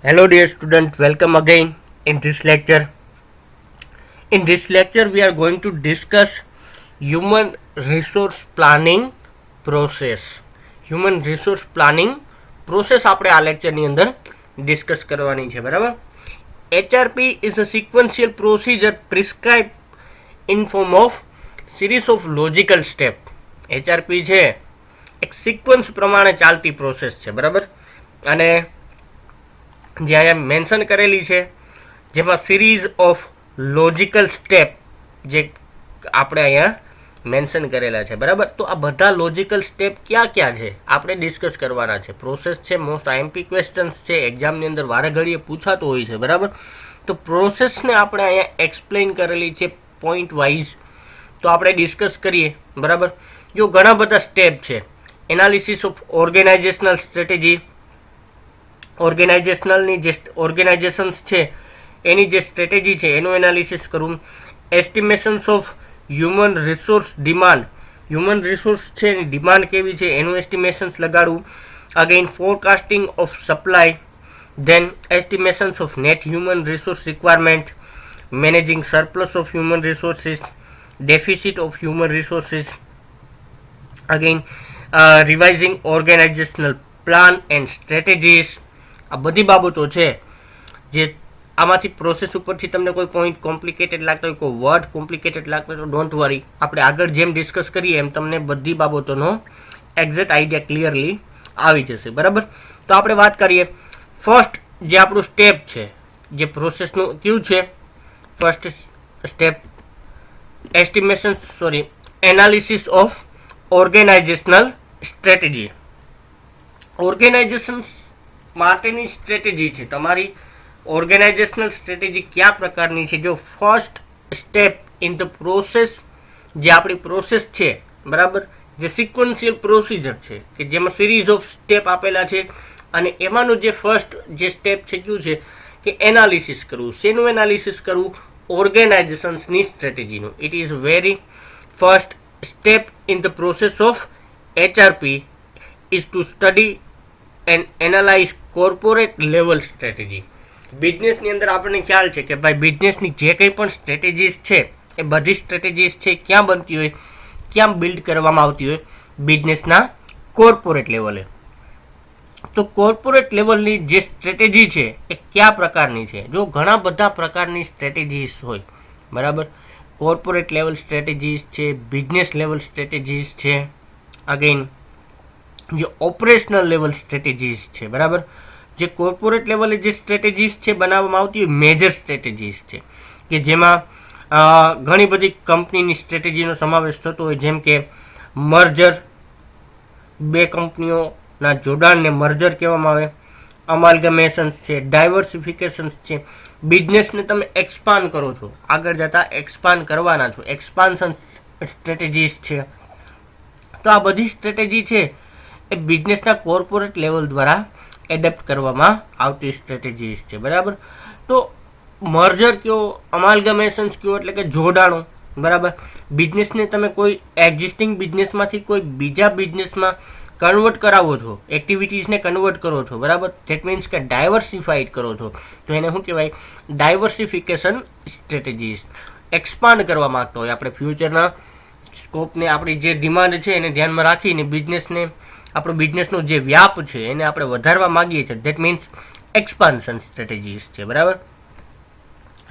Hello dear student, welcome again in this lecture. In this lecture we are going to discuss human resource planning process. Human resource planning process આપણે આ લેક્ચરની અંદર discuss કરવાની છે, બરાબર. HRP is a sequential procedure prescribed in form of series of logical step. HRP છે એક sequence પ્રમાણે ચાલતી પ્રોસેસ છે, બરાબર. અને જે અહીંયા મેન્શન કરેલી છે જેમાં સિરીઝ ઓફ લોજિકલ સ્ટેપ જે આપણે અહીંયા મેન્શન કરેલા છે, બરાબર. તો આ બધા લોજિકલ સ્ટેપ ક્યાં ક્યાં છે આપણે ડિસ્કસ કરવાના છે. પ્રોસેસ છે, મોસ્ટ આઈએમપી ક્વેશ્ચન્સ છે, એક્ઝામની અંદર વારે ઘડીએ પૂછાતો હોય છે, બરાબર. તો પ્રોસેસને આપણે અહીંયા એક્સપ્લેન કરેલી છે પોઈન્ટ વાઇઝ. તો આપણે ડિસ્કસ કરીએ, બરાબર. જો ઘણા બધા સ્ટેપ છે. એનાલિસિસ ઓફ ઓર્ગેનાઇઝેશનલ સ્ટ્રેટેજી, ઓર્ગેનાઇઝેશનલની જે ઓર્ગેનાઇઝેશન્સ છે એની જે સ્ટ્રેટેજી છે એનું એનાલિસિસ કરવું. Estimations of human resource demand, human resource છે એની ડિમાન્ડ કેવી છે એનું એસ્ટિમેશન્સ લગાડવું. Again forecasting of supply, then estimations of net human resource requirement, managing surplus of human resources, deficit of human resources. Again revising organisational plan and strategies. આ બધી બાબતો છે જે આમાંથી પ્રોસેસ ઉપરથી તમને કોઈ પોઈન્ટ કોમ્પ્લિકેટેડ લાગતો હોય, કોઈ વર્ડ કોમ્પ્લિકેટેડ લાગતો હોય તો ડોન્ટ વરી, આપણે આગળ જેમ ડિસ્કસ કરીએ એમ તમને બધી બાબતોનો એક્ઝેક્ટ આઈડિયા ક્લિયરલી આવી જશે, બરાબર. તો આપણે વાત કરીએ ફર્સ્ટ જે આપણું સ્ટેપ છે, જે પ્રોસેસનું કયું છે first step, analysis of organisational strategy. Organisation માટેની સ્ટ્રેટેજી છે તમારી. ઓર્ગેનાઇઝેશનલ સ્ટ્રેટેજી કયા પ્રકારની છે? જો first step in the process, જે આપણી પ્રોસેસ છે, બરાબર, જે સિક્વન્શિયલ પ્રોસિજર છે કે જેમાં સિરીઝ ઓફ સ્ટેપ આપેલા છે અને એમાંનું જે ફર્સ્ટ જે સ્ટેપ છે કયું છે કે એનાલિસિસ કરવું. શેનું એનાલિસિસ કરવું? ઓર્ગેનાઇઝેશન્સની સ્ટ્રેટેજીનું. It is very first step in the process of HRP is to study and analyze corporate level strategy. બિઝનેસની અંદર આપણને ખ્યાલ છે કે ભાઈ બિઝનેસની જે કંઈ પણ સ્ટ્રેટેજીસ છે એ બધી સ્ટ્રેટેજીસ છે ક્યાં બનતી હોય, ક્યાં બિલ્ડ કરવામાં આવતી હોય? બિઝનેસના કોર્પોરેટ લેવલે. તો કોર્પોરેટ લેવલની જે સ્ટ્રેટેજી છે એ કયા પ્રકારની છે? જો ઘણા બધા પ્રકારની સ્ટ્રેટેજીસ હોય, બરાબર. કોર્પોરેટ લેવલ સ્ટ્રેટેજીસ છે, બિઝનેસ લેવલ સ્ટ્રેટેજીસ છે, અગેઇન જે ઓપરેશનલ લેવલ સ્ટ્રેટેજીસ છે, બરાબર. જે કોર્પોરેટ લેવલે જે સ્ટ્રેટેજીસ છે બનાવવામાં આવતી હોય મેજર સ્ટ્રેટેજીસ છે કે જેમાં ઘણી બધી કંપનીની સ્ટ્રેટેજીનો સમાવેશ થતો હોય, જેમ કે મર્જર, બે કંપનીઓના જોડાણને મર્જર કહેવામાં આવે. અમાલ્ગમેશન્સ છે, ડાયવર્સિફિકેશન્સ છે. બિઝનેસને તમે એક્સપાન્ડ કરો છો, આગળ જતા એક્સપાન્ડ કરવાના છો, એક્સપાન્શન સ્ટ્રેટેજીસ છે. તો આ બધી સ્ટ્રેટેજી છે એ બિઝનેસના કોર્પોરેટ લેવલ દ્વારા એડપ્ટ કરવામાં આવતી સ્ટ્રેટેજીસ છે, બરાબર. તો મર્જર કયો, અમાલ્ગમેશન્સ કયો એટલે કે જોડાણો, બરાબર. બિઝનેસને તમે કોઈ એક્ઝિસ્ટિંગ બિઝનેસમાંથી કોઈ બીજા બિઝનેસમાં કન્વર્ટ કરાવો છો, એક્ટિવિટીઝને કન્વર્ટ કરો છો, બરાબર. ધેટ મીન્સ કે ડાયવર્સિફાઈડ કરો છો, તો એને શું કહેવાય? Diversification strategies. એક્સપાન્ડ કરવા માગતો હોય આપણે ફ્યુચરના સ્કોપને, આપણી જે ડિમાન્ડ છે એને ધ્યાનમાં રાખીને બિઝનેસને, આપણો બિઝનેસનો જે વ્યાપ છે એને આપણે વધારવા માંગીએ છીએ. ધેટ મીન્સ એક્સપાન્શન સ્ટ્રેટેજીસ છે, બરાબર.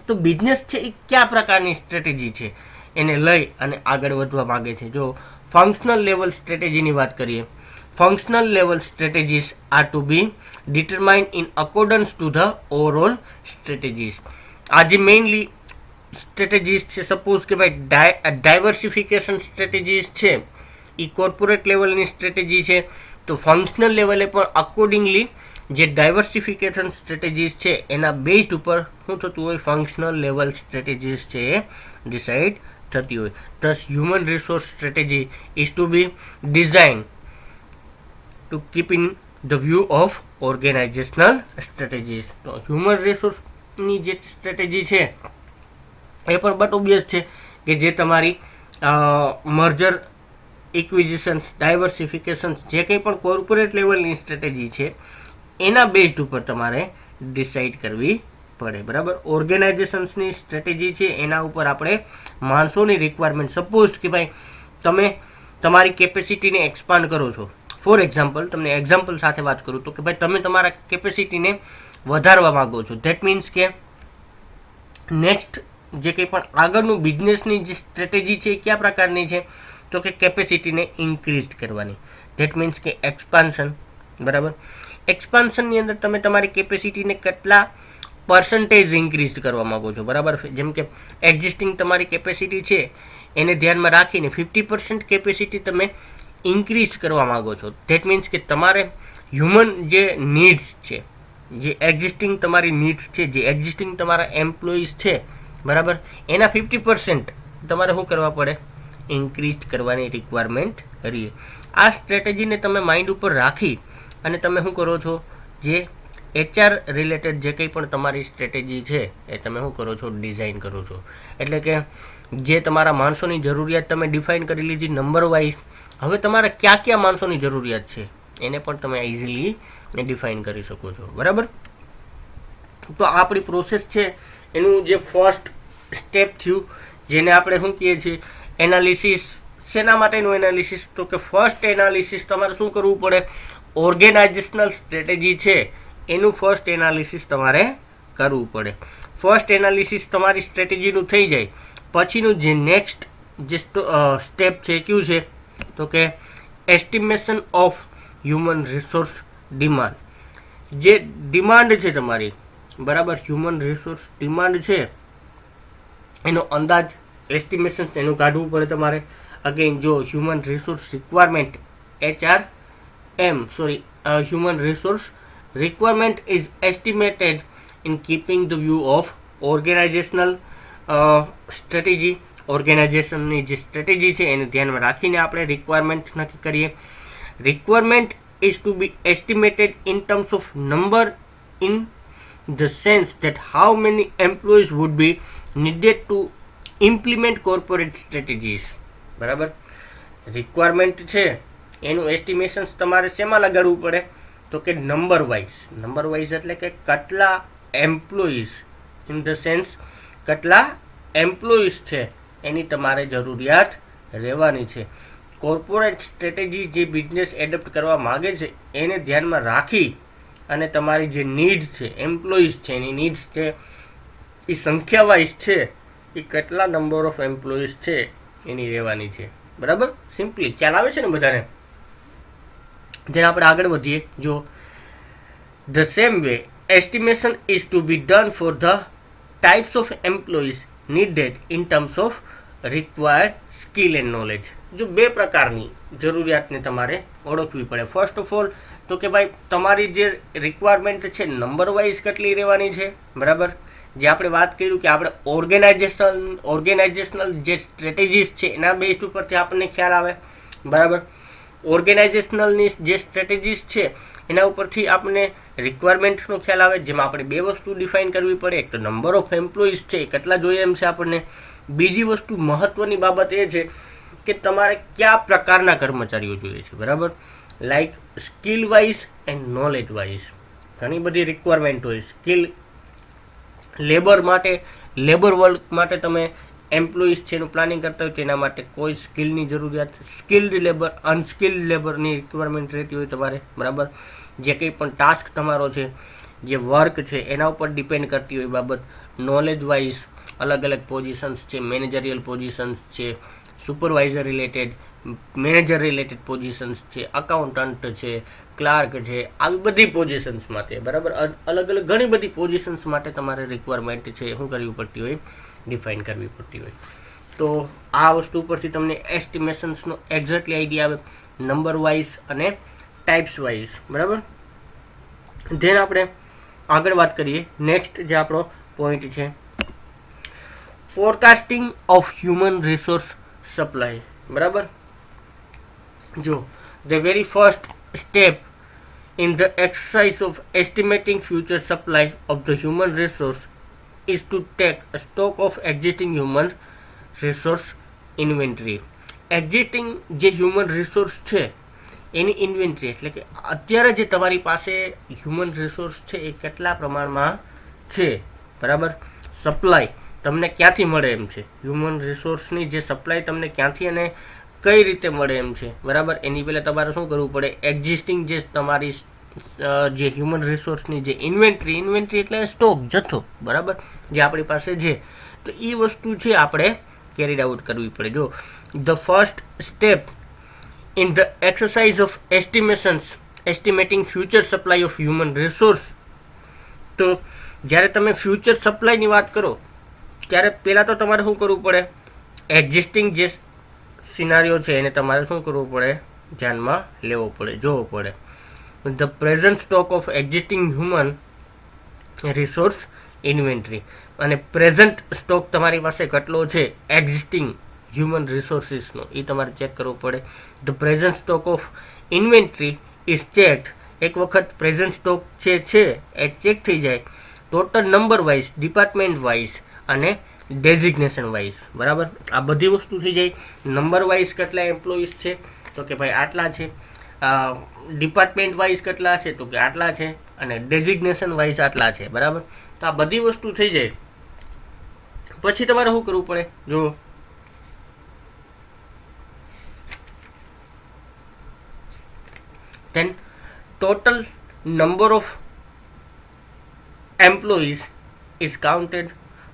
તો બિઝનેસ છે એ કયા પ્રકારની સ્ટ્રેટેજી છે એને લઈ અને આગળ વધવા માંગે છે? જો ફંક્શનલ લેવલ સ્ટ્રેટેજીની વાત કરીએ, functional level strategies are to be determined in accordance to the overall strategies. આ જે મેઇનલી સ્ટ્રેટેજીસ છે, સપોઝ કે ભાઈ ડાયવર્સિફિકેશન સ્ટ્રેટેજીસ છે એ કોર્પોરેટ લેવલની સ્ટ્રેટેજી છે, તો ફંક્શનલ લેવલે પણ અકોર્ડિંગલી જે ડાયવર્સિફિકેશન સ્ટ્રેટેજીસ છે એના બેઝડ ઉપર શું થતું હોય? ફંક્શનલ લેવલ સ્ટ્રેટેજીસ છે એ ડિસાઇડ થતી હોય. Thus human resource strategy is to be design to keep in the view of organisational strategies. તો હ્યુમન રિસોર્સની જે સ્ટ્રેટેજી છે એ પણ બટ ઓબ્વિયસ છે કે જે તમારી મર્જર, ઇક્વિઝિશન્સ, ડાયવર્સિફિકેશન્સ જે કંઈ પણ કોર્પોરેટ લેવલની સ્ટ્રેટેજી છે એના બેઝડ ઉપર તમારે ડિસાઇડ કરવી પડે, બરાબર. ઓર્ગેનાઇઝેશન્સની સ્ટ્રેટેજી છે એના ઉપર આપણે માણસોની રિક્વાયરમેન્ટ, સપોઝ કે ભાઈ તમે તમારી કેપેસિટીને એક્સપાન્ડ કરો છો. ફોર એક્ઝામ્પલ, તમને એક્ઝામ્પલ સાથે વાત કરું તો કે ભાઈ તમે તમારા કેપેસિટીને વધારવા માંગો છો. ધેટ મીન્સ કે નેક્સ્ટ જે કંઈ પણ આગળનું બિઝનેસની જે સ્ટ્રેટેજી છે એ કયા પ્રકારની છે, તો કે કેપેસિટીને ઇન્ક્રીઝ કરવાની. ધેટ મીન્સ કે એક્સપાન્શન, બરાબર. એક્સપાન્શનની અંદર તમે તમારી કેપેસિટીને કેટલા પર્સન્ટેજ ઇન્ક્રીઝ કરવા માંગો છો, બરાબર. જેમ કે એક્ઝિસ્ટિંગ તમારી કેપેસિટી છે એને ધ્યાનમાં રાખીને 50% કેપેસિટી તમે ઇન્ક્રીઝ કરવા માંગો છો. ધેટ મીન્સ કે તમારે હ્યુમન જે નીડ્સ છે, જે એક્ઝિસ્ટિંગ તમારી નીડ્સ છે, જે એક્ઝિસ્ટિંગ તમારા એમ્પ્લોઈઝ છે, બરાબર, એના 50% તમારે શું કરવા પડે, ઇન્ક્રીઝ કરવાની રિક્વાયરમેન્ટ રહી. આ સ્ટ્રેટેજીને તમે માઇન્ડ ઉપર રાખી અને તમે શું કરો છો, જે HR રિલેટેડ જે કંઈ પણ તમારી સ્ટ્રેટેજી છે એ તમે શું કરો છો, ડિઝાઇન કરો છો. એટલે કે જે તમારા માણસોની જરૂરિયાત તમે ડિફાઇન કરી લીધી નંબર વાઇઝ, હવે તમારે કયા કયા માણસોની જરૂરિયાત છે એને પણ તમે ઇઝીલી ડિફાઇન કરી શકો છો, બરાબર. તો આપણી પ્રોસેસ છે એનું જે ફર્સ્ટ સ્ટેપ થયું, જેને આપણે શું કહીએ છીએ, એનાલિસિસ. શેના માટેનું એનાલિસિસ, તો કે ફર્સ્ટ એનાલિસિસ તમારે શું કરવું પડે, ઓર્ગેનાઇઝેશનલ સ્ટ્રેટેજી છે એનું ફર્સ્ટ એનાલિસિસ તમારે કરવું પડે. ફર્સ્ટ એનાલિસિસ તમારી સ્ટ્રેટેજીનું થઈ જાય પછીનું જે નેક્સ્ટ જે સ્ટેપ છે કયું છે, તો કે estimation of human resource demand. જે ડિમાન્ડ છે તમારી, બરાબર, હ્યુમન રિસોર્સ ડિમાન્ડ છે એનો અંદાજ, એસ્ટિમેશન એનું કાઢવું પડે તમારે. અગેન જો human resource requirement human resource requirement is estimated in keeping the view of organizational strategy. ઓર્ગેનાઇઝેશનની જે સ્ટ્રેટેજી છે એને ધ્યાનમાં રાખીને આપણે રિક્વાયરમેન્ટ નક્કી કરીએ. Requirement is to be estimated in terms of number, in the sense that how many employees would be needed to implement corporate strategies, બરાબર. Requirement છે એનું એસ્ટિમેશન્સ તમારે શેમાં લગાડવું પડે, તો કે નંબર વાઇઝ એટલે કે કેટલા એમ્પ્લોઈઝ, ઇન ધ સેન્સ કેટલા એમ્પ્લોઈઝ છે એની તમારે જરૂરિયાત રહેવાની છે. કોર્પોરેટ સ્ટ્રેટેજી જે બિઝનેસ એડપ્ટ કરવા માગે છે એને ધ્યાનમાં રાખી અને તમારી જે નીડ્સ છે, એમ્પ્લોઈઝ છે એની નીડ્સ છે એ સંખ્યા વાઇઝ છે, એ કેટલા નંબર ઓફ એમ્પ્લોઈઝ છે એની રહેવાની છે, બરાબર. સિમ્પલી ખ્યાલ આવે છે ને બધાને. જેને આપણે આગળ વધીએ. જો the same way estimation is to be done for the types of employees needed in terms of required skill and knowledge. જો બે પ્રકારની જરૂરિયાતને તમારે ઓળખવી પડે. ફર્સ્ટ ઓફ ઓલ તો કે ભાઈ તમારી જે રિક્વાયરમેન્ટ છે નંબર વાઇઝ કેટલી રહેવાની છે, બરાબર. જે આપણે વાત કર્યું કે આપણે ઓર્ગેનાઇઝેશનલ જે સ્ટ્રેટેજીસ છે એના બેઝ ઉપરથી આપણને ખ્યાલ આવે, બરાબર. ઓર્ગેનાઇઝેશનલની જે સ્ટ્રેટેજીસ છે એના ઉપરથી આપણને રિક્વાયરમેન્ટનો ખ્યાલ આવે, જેમાં આપણે બે વસ્તુ ડિફાઇન કરવી પડે. એક તો નંબર ઓફ એમ્પ્લોઈઝ છે કેટલા જોઈએ એમ છે આપણને. બીજી વસ્તુ મહત્વની બાબત એ છે કે તમારે કયા પ્રકારના કર્મચારીઓ જોઈએ છે, બરાબર. Like skill wise and knowledge wise ઘણી બધી રિક્વાયરમેન્ટ હોય. સ્કિલ લેબર માટે, લેબર વર્ક માટે તમે એમ્પ્લોઈઝ છે એનું પ્લાનિંગ કરતા હોય તેના માટે કોઈ સ્કિલની જરૂરિયાત, સ્કિલ્ડ લેબર, અનસ્કિલ્ડ લેબરની રિક્વાયરમેન્ટ રહેતી હોય તમારે, બરાબર. જે કંઈ પણ ટાસ્ક તમારો છે, જે વર્ક છે એના ઉપર ડિપેન્ડ કરતી હોય બાબત. નોલેજ વાઇઝ અલગ અલગ પોઝિશન્સ છે, મેનેજરિયલ પોઝિશન્સ છે, supervisor related, manager related positions છે, અકાઉન્ટન્ટ છે, ક્લાર્ક છે, આવી બધી પોઝિશન્સ માટે, બરાબર. અલગ અલગ ઘણી બધી પોઝિશન્સ માટે તમારે રિક્વાયરમેન્ટ છે શું કરવી પડતી હોય, ડિફાઇન કરવી પડતી હોય. તો આ વસ્તુ ઉપરથી તમને એસ્ટિમેશન્સનો એક્ઝેક્ટલી આઈડિયા આવે, નંબર વાઇઝ અને ટાઈપ્સ વાઇઝ, બરાબર. ધેન આપણે આગળ વાત કરીએ. નેક્સ્ટ જે આપણો પોઈન્ટ છે forecasting of human resource supply, બરાબર. જો the very first step in the exercise of estimating future supply of the human resource is to take a stock of existing human resource inventory. Existing જે human resource છે એની inventory એટલે કે અત્યારે જે તમારી પાસે હ્યુમન રિસોર્સ છે એ કેટલા પ્રમાણમાં છે, બરાબર. સપ્લાય તમને ક્યાંથી મળે એમ છે, હ્યુમન રિસોર્સની જે સપ્લાય તમને ક્યાંથી અને કઈ રીતે મળે એમ છે, બરાબર. એની પહેલાં તમારે શું કરવું પડે, એક્ઝિસ્ટિંગ જે તમારી જે હ્યુમન રિસોર્સની જે ઇન્વેન્ટરી એટલે સ્ટોક, જથ્થો, બરાબર, જે આપણી પાસે છે, તો એ વસ્તુ છે આપણે કેરીડ આઉટ કરવી પડે. જો the first step in the exercise of estimating future supply of human resource, તો જ્યારે તમે ફ્યુચર સપ્લાયની વાત કરો ત્યારે પહેલાં તો તમારે શું કરવું પડે, એક્ઝિસ્ટિંગ જે સિનારીઓ છે એને તમારે શું કરવું પડે, ધ્યાનમાં લેવો પડે, જોવો પડે. The present stock of existing human resource inventory, અને પ્રેઝન્ટ સ્ટોક તમારી પાસે કેટલો છે એક્ઝિસ્ટિંગ હ્યુમન રિસોર્સિસનો, એ તમારે ચેક કરવું પડે. The present stock of inventory is checked, એક વખત પ્રેઝન્ટ સ્ટોક છે એ ચેક થઈ જાય total number wise, department wise અને ડેઝિગ્નેશન વાઇઝ, બરાબર. આ બધી વસ્તુ થઈ જાય. નંબર વાઇઝ કેટલા એમ્પ્લોઈઝ છે, તો કે ભાઈ આટલા છે. ડિપાર્ટમેન્ટ વાઇઝ કેટલા છે, તો કે આટલા છે. અને ડેઝિગ્નેશન વાઇઝ આટલા છે, બરાબર. તો આ બધી વસ્તુ થઈ જાય પછી તમારે શું કરવું પડે, જો then total number of employees is counted,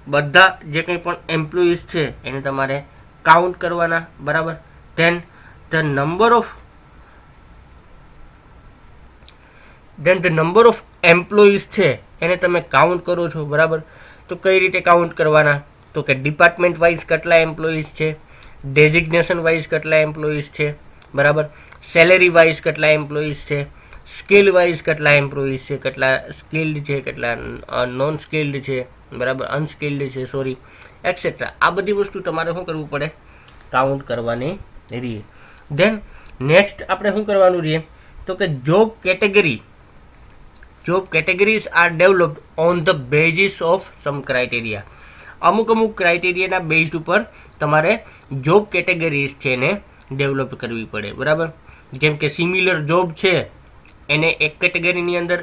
બધા જે કંઈ પણ એમ્પ્લોઈઝ છે એને તમારે કાઉન્ટ કરવાના, બરાબર. then the number of employees છે એને તમે કાઉન્ટ કરો છો, બરાબર. તો કઈ રીતે કાઉન્ટ કરવાના, તો કે ડિપાર્ટમેન્ટ વાઇઝ કેટલા એમ્પ્લોઈઝ છે, ડેઝિગ્નેશન વાઇઝ કેટલા એમ્પ્લોઈઝ છે, બરાબર. સેલેરી વાઇઝ કેટલા એમ્પ્લોઈઝ છે, સ્કિલ વાઇઝ કેટલા એમ્પ્લોઈઝ છે, કેટલા સ્કિલ્ડ છે, કેટલા નોન સ્કિલ્ડ છે, બરાબર, અનસ્કિલ્ડ છે, સોરી, એક્સેટ્રા. આ બધી વસ્તુ તમારે શું કરવું પડે, કાઉન્ટ કરવાની રહીએ. દેન નેક્સ્ટ આપણે શું કરવાનું રહીએ, તો કે job categories are developed on the basis of some criteria. અમુક ક્રાઇટેરિયાના બેઝ ઉપર તમારે જોબ કેટેગરીઝ છે એને ડેવલપ કરવી પડે, બરાબર. જેમ કે સિમિલર જોબ છે એને એક કેટેગરીની અંદર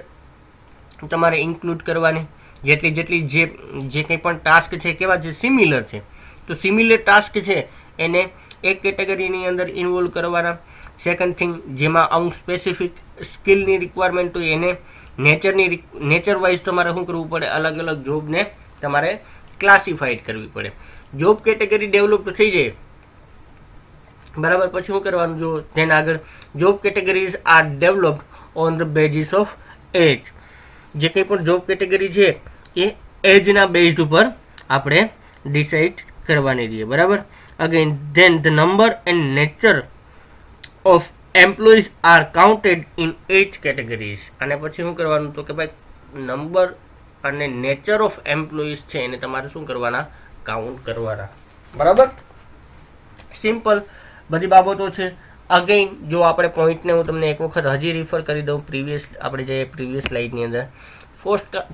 તમારે ઇન્ક્લુડ કરવાની, જેટલી જે કંઈ પણ ટાસ્ક છે કેવા છે, સિમિલર છે, તો સિમિલર ટાસ્ક છે એને એક કેટેગરીની અંદર ઇન્વોલ્વ કરવાના. સેકન્ડ થિંગ, જેમાં અમુક સ્પેસિફિક સ્કિલની રિક્વાયરમેન્ટ હોય એને નેચર વાઇઝ તમારે શું કરવું પડે, અલગ અલગ જોબને તમારે ક્લાસિફાઈડ કરવી પડે. જોબ કેટેગરી ડેવલપ થઈ જાય, બરાબર, પછી શું કરવાનું, જો તેના આગળ job categories are developed on the basis of age. જે કંઈ પણ જોબ કેટેગરી છે એ એજના બેઝ ઉપર આપણે ડિસાઇડ કરવાની રહીએ, બરાબર. Again then the number and nature of employees are counted in age categories. અને પછી શું કરવાનું, તો કે ભાઈ નંબર અને નેચર ઓફ એમ્પ્લોઈઝ છે એને તમારે શું કરવાના, કાઉન્ટ કરવાના, બરાબર. સિમ્પલ બધી બાબતો છે. અગેઇન જો આપણે પોઈન્ટને હું તમને એક વખત હજી રિફર કરી દઉં, આપણે જે પ્રીવિયસ સ્લાઇડની અંદર,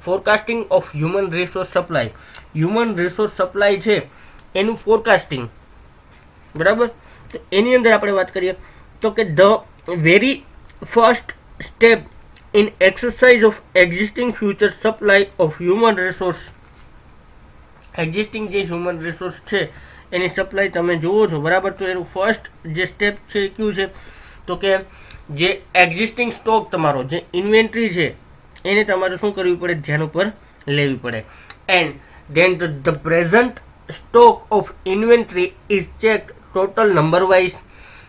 forecasting of human resource supply. Human resource supply છે એનું ફોરકાસ્ટિંગ, બરાબર. તો એની અંદર આપણે વાત કરીએ તો કે the very first step in exercise of existing future supply of human resource. Existing જે હ્યુમન રિસોર્સ છે એની સપ્લાય તમે જુઓ છો, બરાબર. તો એનું ફર્સ્ટ જે સ્ટેપ છે એ કયું છે, તો કે જે એક્ઝિસ્ટિંગ સ્ટોક તમારો જે ઇન્વેન્ટરી છે એને તમારે શું કરવી પડે, ધ્યાન ઉપર લેવી પડે. And then the present stock of inventory is check total number wise.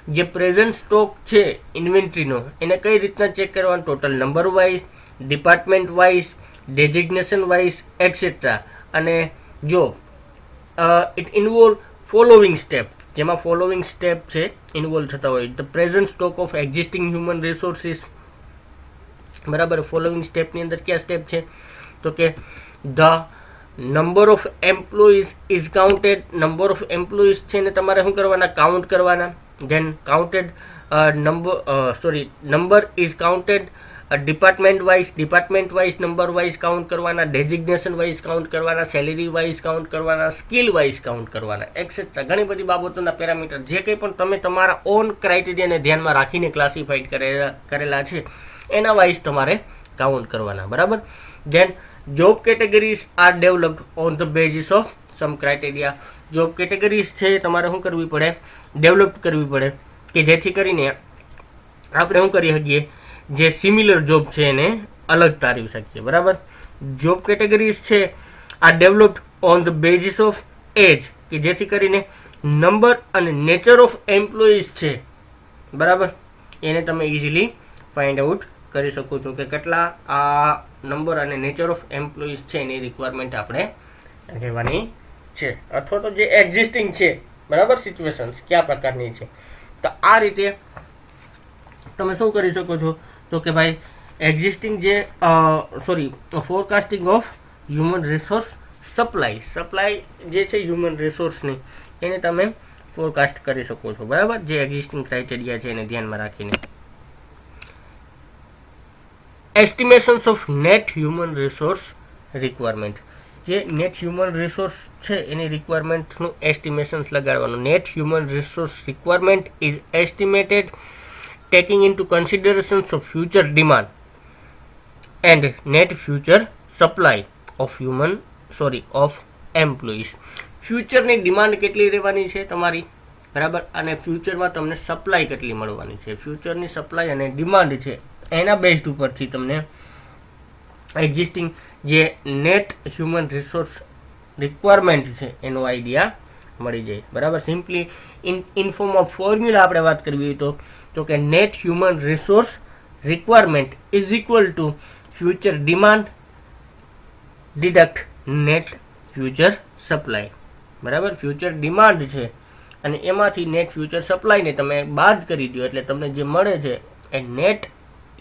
જે પ્રેઝન્ટ સ્ટોક છે ઇન્વેન્ટરીનો એને કઈ રીતના ચેક કરવાનો, total number wise, department wise, designation wise, et cetera. અને જો ઇટ ઇન્વોલ્વ ફોલોવિંગ સ્ટેપ, જેમાં ફોલોવિંગ સ્ટેપ છે ઇન્વોલ્વ થતા હોય. The present stock of existing human resources, બરાબર. ફોલોવિંગ સ્ટેપની અંદર કયા સ્ટેપ છે, તો કે the number of employees is counted. Number of employees છે ને તમારે શું કરવાના, કાઉન્ટ કરવાના. Then counted number is counted department wise number wise count કરવાના, ડેઝિગ્નેશન વાઇઝ કાઉન્ટ કરવાના, સેલેરી વાઇઝ કાઉન્ટ કરવાના, સ્કિલ વાઇઝ કાઉન્ટ કરવાના, એક્સેટ્રા ઘણી બધી બાબતોના પેરામીટર જે કંઈ પણ તમે તમારા ઓન ક્રાઇટેરિયાને ધ્યાનમાં રાખીને ક્લાસિફાઈડ કરેલા છે એના વાઇઝ તમારે કાઉન્ટ કરવાના, બરાબર. Then job categories are developed on the basis of some criteria. Job categories છે તમારે શું કરવી પડે, ડેવલપ કરવી પડે, કે જેથી કરીને આપણે શું કરી શકીએ, જે સિમિલર જોબ છે એને અલગ તારવી શકીએ, બરાબર. જોબ કેટેગરીઝ છે આ developed on the basis of age, કે જેથી કરીને નંબર અને નેચર ઓફ એમ્પ્લોઈઝ છે, બરાબર, એને તમે ઇઝીલી ફાઇન્ડ આઉટ કરી શકો છો કે કેટલા આ નંબર અને નેચર ઓફ એમ્પ્લોઈઝ છે એની રિક્વાયરમેન્ટ આપણે કહેવાની છે, અથવા તો જે એક્ઝિસ્ટિંગ છે, બરાબર, સિચ્યુએશન્સ કયા પ્રકારની છે. તો આ રીતે તમે શું કરી શકો છો, તો કે ભાઈ એક્ઝિસ્ટિંગ જે forecasting of human resource supply જે છે હ્યુમન રિસોર્સની, એને તમે ફોરકાસ્ટ કરી શકો છો, બરાબર, જે એક્ઝિસ્ટિંગ ક્રાઇટેરિયા છે એને ધ્યાનમાં રાખીને. Estimations of net human resource requirement, જે નેટ હ્યુમન રિસોર્સ છે એની રિક્વાયરમેન્ટનું એસ્ટિમેશન્સ લગાડવાનું. Net human resource requirement is estimated taking into considerations of future demand and net future supply of employees. ફ્યુચરની ડિમાન્ડ કેટલી રહેવાની છે તમારી, બરાબર, અને ફ્યુચરમાં તમને સપ્લાય કેટલી મળવાની છે. ફ્યુચરની સપ્લાય અને ડિમાન્ડ છે એના બેઝ ઉપરથી તમને એક્ઝિસ્ટિંગ જે નેટ હ્યુમન રિસોર્સ રિક્વાયરમેન્ટ છે એનો આઈડિયા મળી જાય, બરાબર. Simply in form of formula આપણે વાત કરવી હોય તો કે net human resource requirement is equal to future demand deduct net future supply, બરાબર. ફ્યુચર ડિમાન્ડ છે અને એમાંથી નેટ ફ્યુચર સપ્લાયને તમે બાદ કરી દો એટલે તમને જે મળે છે એ નેટ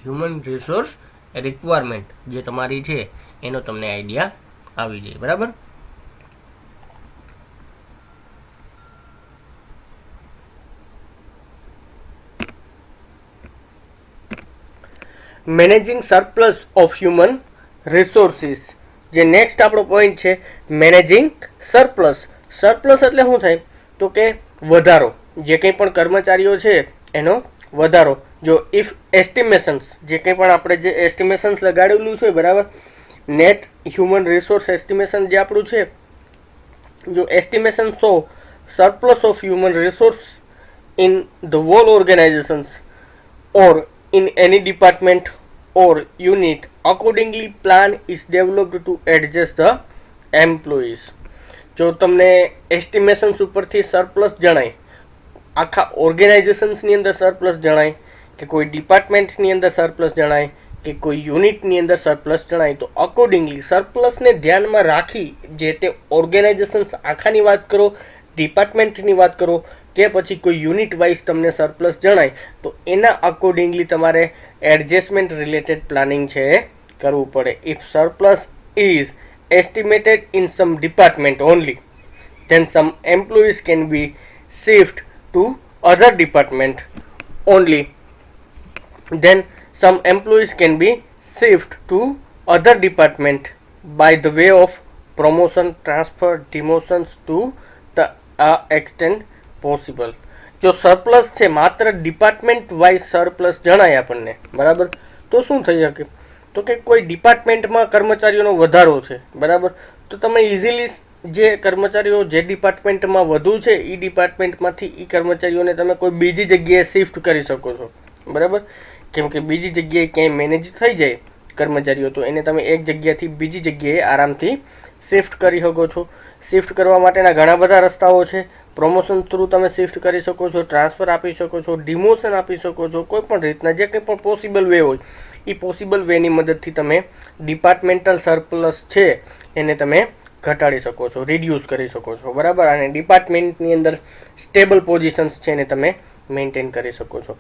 હ્યુમન રિસોર્સ રિક્વાયરમેન્ટ જે તમારી છે એનો તમને આઈડિયા આવી જાય, બરાબર. Managing surplus of human resources, જે નેક્સ્ટ આપણો પોઈન્ટ છે મેનેજિંગ સરપ્લસ. સરપ્લસ એટલે શું થાય, તો કે વધારો, જે કંઈ પણ કર્મચારીઓ છે એનો વધારો. જો ઇફ એસ્ટિમેશન્સ, જે કંઈ પણ આપણે જે એસ્ટિમેશન્સ લગાડેલું છે, બરાબર, નેટ હ્યુમન રિસોર્સ એસ્ટિમેશન જે આપણું છે, જો estimation show surplus of human resource in the whole organisations or in any department or unit, accordingly plan is developed to adjust the employees. જો તમને એસ્ટિમેશન્સ ઉપરથી સરપ્લસ જણાય, આખા ઓર્ગેનાઇઝેશન્સની અંદર સરપ્લસ જણાય, કે કોઈ ડિપાર્ટમેન્ટની અંદર સરપ્લસ જણાય, કે કોઈ યુનિટની અંદર સરપ્લસ જણાય, તો અકોર્ડિંગલી સરપ્લસને ધ્યાનમાં રાખી જે તે ઓર્ગેનાઇઝેશન્સ આખાની વાત કરો, ડિપાર્ટમેન્ટની વાત કરો, કે પછી કોઈ યુનિટ વાઇઝ તમને સરપ્લસ જણાય, તો એના અકોર્ડિંગલી તમારે એડજસ્ટમેન્ટ રિલેટેડ પ્લાનિંગ છે એ કરવું પડે. If surplus is estimated in sum department only, then some employees can be shift to other department only. Then some employees can be shift to other department by the way of promotion, transfer, demotions to the extent possible. જો surplus છે માત્ર department wise surplus જણાય આપણને, બરાબર, તો શું થઈ શકે, તો કે કોઈ ડિપાર્ટમેન્ટમાં કર્મચારીઓનો વધારો છે, બરાબર, તો તમે ઇઝીલી જે કર્મચારીઓ જે ડિપાર્ટમેન્ટમાં વધુ છે એ ડિપાર્ટમેન્ટમાંથી એ કર્મચારીઓને તમે કોઈ બીજી જગ્યાએ શિફ્ટ કરી શકો છો, બરાબર. કેમ કે બીજી જગ્યાએ ક્યાંય મેનેજ થઈ જાય કર્મચારીઓ, તો એને તમે એક જગ્યાથી બીજી જગ્યાએ આરામથી શિફ્ટ કરી શકો છો. શિફ્ટ કરવા માટેના ઘણા બધા રસ્તાઓ છે. પ્રમોશન થ્રુ તમે શિફ્ટ કરી શકો છો, ટ્રાન્સફર આપી શકો છો, ડિમોશન આપી શકો છો, કોઈ પણ રીતના જે કંઈ પણ પોસિબલ વે હોય એ પોસિબલ વેની મદદથી તમે ડિપાર્ટમેન્ટલ સરપ્લસ છે એને તમે ઘટાડી શકો છો, રિડ્યુસ કરી શકો છો, બરાબર. અને ડિપાર્ટમેન્ટની અંદર સ્ટેબલ પોઝિશન્સ છે એને તમે મેન્ટેન કરી શકો છો.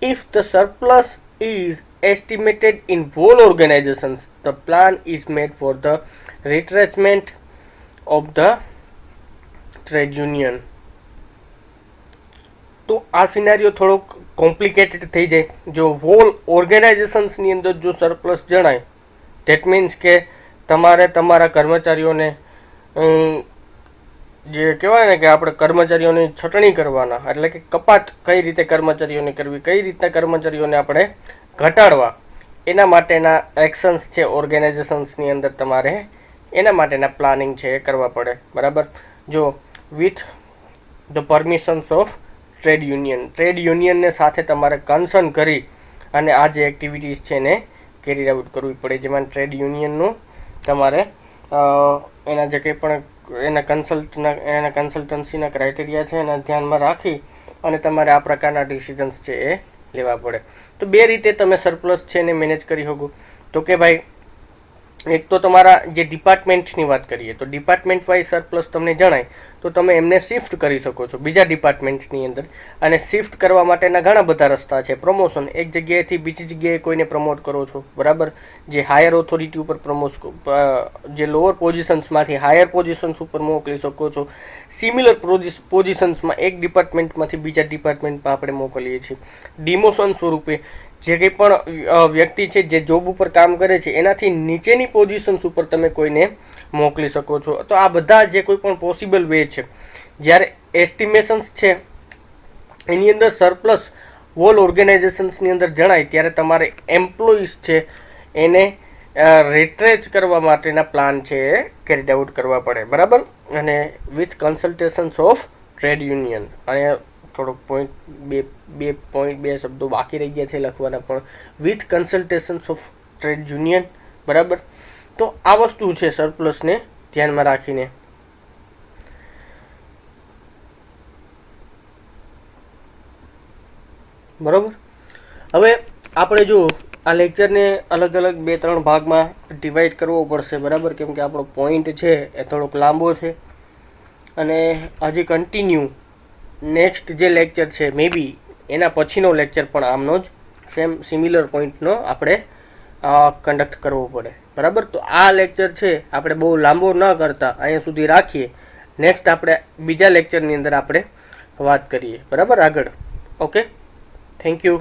If the surplus is estimated in whole organisations, the plan is made for the retrenchment of the trade union. તો આ સિનારીઓ થોડોક કોમ્પ્લિકેટેડ થઈ જાય. જો હોલ ઓર્ગેનાઇઝેશન્સની અંદર જો સરપ્લસ જણાય, ધેટ મીન્સ કે તમારે તમારા કર્મચારીઓને જે કહેવાય ને કે આપણે કર્મચારીઓની છટણી કરવાના, એટલે કે કપાત કઈ રીતે કર્મચારીઓને કરવી, કઈ રીતના કર્મચારીઓને આપણે ઘટાડવા, એના માટેના એક્શન્સ છે ઓર્ગેનાઇઝેશન્સની અંદર તમારે એના માટેના પ્લાનિંગ છે એ કરવા પડે. બરાબર. જો with the permissions of trade યુનિયનને સાથે તમારે કન્સર્ન કરી અને આ જે એક્ટિવિટીઝ છે એને કેરી આઉટ કરવી પડે, જેમાં ટ્રેડ યુનિયનનું તમારે એના જે કંઈ પણ એના કન્સલ્ટન્સીના ક્રાઇટેરિયા છે એના ધ્યાનમાં રાખી અને તમારે આ પ્રકારના ડિસિઝન્સ છે એ લેવા પડે. તો બે રીતે તમે સરપ્લસ છે એને મેનેજ કરી શકો. તો કે ભાઈ એક તો તમારા જે ડિપાર્ટમેન્ટની વાત કરીએ તો ડિપાર્ટમેન્ટ વાઇઝ સરપ્લસ તમને જણાય તો તમે એમને શિફ્ટ કરી શકો છો બીજા ડિપાર્ટમેન્ટની અંદર. અને શિફ્ટ કરવા માટેના ઘણા બધા રસ્તા છે. પ્રમોશન, એક જગ્યાએથી બીજી જગ્યાએ કોઈને પ્રમોટ કરો છો. બરાબર. જે હાયર ઓથોરિટી ઉપર જે લોઅર પોઝિશન્સમાંથી હાયર પોઝિશન્સ ઉપર મોકલી શકો છો. સિમિલર પોઝિશન્સમાં એક ડિપાર્ટમેન્ટમાંથી બીજા ડિપાર્ટમેન્ટમાં આપણે મોકલીએ છીએ. ડિમોશન સ્વરૂપે જે કંઈ પણ વ્યક્તિ છે જે જોબ ઉપર કામ કરે છે એનાથી નીચેની પોઝિશન્સ ઉપર તમે કોઈને મોકલી શકો છો. તો આ બધા જે કોઈ પણ પોસિબલ વે છે. જ્યારે એસ્ટિમેશન્સ છે એની અંદર સરપ્લસ હોલ ઓર્ગેનાઇઝેશન્સની અંદર જણાય ત્યારે તમારે એમ્પ્લોઈઝ છે એને રિટ્રેચ કરવા માટેના પ્લાન છે એ કેરીડ આઉટ કરવા પડે. બરાબર. અને વિથ કન્સલ્ટેશન્સ ઓફ ટ્રેડ યુનિયન. અને થોડોક બે શબ્દો બાકી રહી ગયા છે લખવાના, પણ વિથ કન્સલ્ટેશન્સ ઓફ ટ્રેડ યુનિયન. બરાબર. તો આ વસ્તુ છે સરપ્લસને ધ્યાનમાં રાખીને. બરાબર. હવે આપણે જો આ લેક્ચરને અલગ અલગ 2-3 ભાગમાં ડિવાઈડ કરવો પડશે. બરાબર. કેમ કે આપણો પોઈન્ટ છે એ થોડોક લાંબો છે અને હજી કન્ટિન્યુ નેક્સ્ટ જે લેક્ચર છે મે બી એના પછીનો લેક્ચર પણ આમનો જ સિમિલર પોઈન્ટનો આપણે કન્ડક્ટ કરવો પડે. બરાબર. તો આ લેક્ચર છે આપણે બહુ લાંબો ન કરતા અહીંયા સુધી રાખીએ. નેક્સ્ટ આપણે બીજા લેક્ચરની અંદર આપણે વાત કરીએ. બરાબર. આગળ. ઓકે. Thank you.